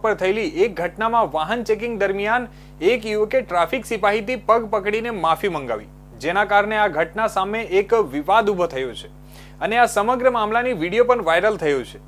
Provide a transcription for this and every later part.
પર થયેલી એક ઘટનામાં વાહન ચેકિંગ દરમિયાન એક યુવકે ટ્રાફિક સિપાહીથી પગ પકડીને માફી મંગાવી, જેના કારણે આ ઘટના સામે એક વિવાદ ઊભો થયો છે અને આ સમગ્ર મામલાની વિડીયો પણ વાયરલ થયો છે।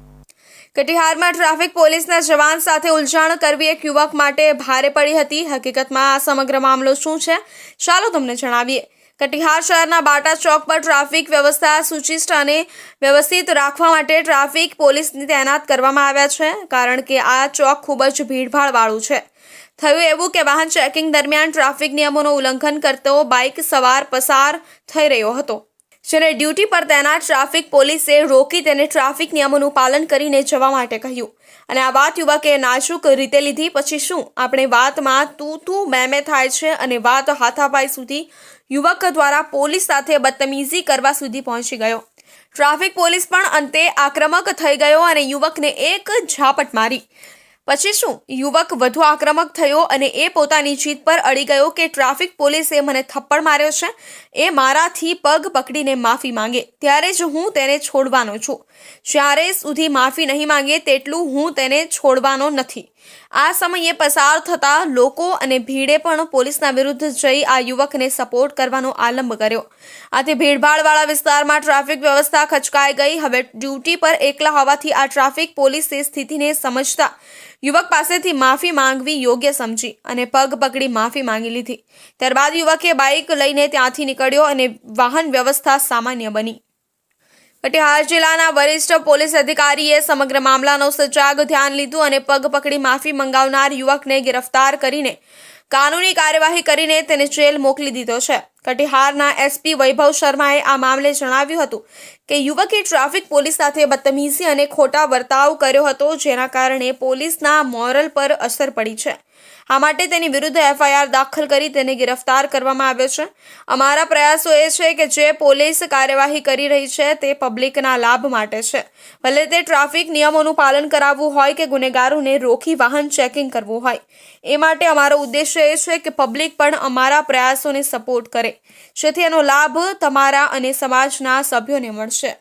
કટિહારમાં ટ્રાફિક પોલીસના જવાન સાથે ઉલઝાણ કરવી એક યુવક માટે ભારે પડી હતી। હકીકતમાં આ સમગ્ર મામલો શું છે, ચાલો તમને જણાવીએ। કટિહાર શહેરના બાટા ચોક પર ટ્રાફિક વ્યવસ્થા સુચિષ્ટ અને વ્યવસ્થિત રાખવા માટે ટ્રાફિક પોલીસને તૈનાત કરવામાં આવ્યા છે, કારણ કે આ ચોક ખૂબ જ ભીડભાડવાળું છે। થયું એવું કે વાહન ચેકિંગ દરમિયાન ટ્રાફિક નિયમોનું ઉલ્લંઘન કરતો બાઇક સવાર પસાર થઈ રહ્યો હતો, જેને ડ્યુટી પર તૈનાત ટ્રાફિક પોલીસે રોકી તેને ટ્રાફિક નિયમોનું પાલન કરીને જવા માટે કહ્યું અને આ વાત યુવકે નાજુક રીતે લીધી। પછી શું આપણે વાતમાં તું મેં થાય છે અને વાત હાથાપાઈ સુધી યુવક દ્વારા પોલીસ સાથે બદતમીઝી કરવા સુધી પહોંચી ગયો। ટ્રાફિક પોલીસ પણ અંતે આક્રમક થઈ ગયો અને યુવકને એક ઝાપટ મારી। પછી શું યુવક વધુ આક્રમક થયો અને એ પોતાની જીત પર અડી ગયો કે ટ્રાફિક પોલીસે મને થપ્પડ માર્યો છે, એ મારાથી પગ પકડીને માફી માંગે ત્યારે જ હું તેને છોડવાનો છું, જ્યારે સુધી માફી નહીં માંગે તેટલું હું તેને છોડવાનો નથી। આ સમયે પસાર થતા લોકો અને ભીડે પણ પોલીસના વિરુદ્ધ જઈ આ યુવકને સપોર્ટ કરવાનો આલંબ કર્યો। આથી ભીડભાડવાળા વિસ્તારમાં ટ્રાફિક વ્યવસ્થા ખચકાઈ ગઈ। હવે ડ્યુટી પર એકલા હોવાથી આ ટ્રાફિક પોલીસે સ્થિતિને સમજતા યુવક પાસેથી માફી માંગવી યોગ્ય સમજી અને પગ પકડી માફી માંગી લીધી। ત્યારબાદ યુવકે બાઇક લઈને ત્યાંથી નીકળ્યો અને વાહન વ્યવસ્થા સામાન્ય બની। કટિહાર જિલ્લાના વરિષ્ઠ પોલીસ અધિકારીએ સમગ્ર મામલાનો સજાગ ધ્યાન લીધું અને પગ પકડી માફી મંગાવનાર યુવકને ગિરફ્તાર કરીને કાનૂની કાર્યવાહી કરીને તેને જેલ મોકલી દીધો છે। કટિહારના એસપી વૈભવ શર્માએ આ મામલે જણાવ્યું હતું કે યુવકે ટ્રાફિક પોલીસ સાથે બદતમીઝી અને ખોટા વર્તાવ કર્યો હતો, જેના કારણે પોલીસના મોરલ પર અસર પડી છે। આ માટે તેની વિરુદ્ધ એફઆઈઆર દાખલ કરી તેને ગિરફ્તાર કરવામાં આવ્યો છે। અમારા પ્રયાસો એ છે કે જે પોલીસ કાર્યવાહી કરી રહી છે તે પબ્લિકના લાભ માટે છે, ભલે તે ટ્રાફિક નિયમોનું પાલન કરાવવું હોય કે ગુનેગારોને રોકી વાહન ચેકિંગ કરવું હોય। એ માટે અમારો ઉદ્દેશ્ય એ છે કે પબ્લિક પણ અમારા પ્રયાસોને સપોર્ટ કરે, જેથી એનો લાભ તમારા અને સમાજના સભ્યોને મળશે।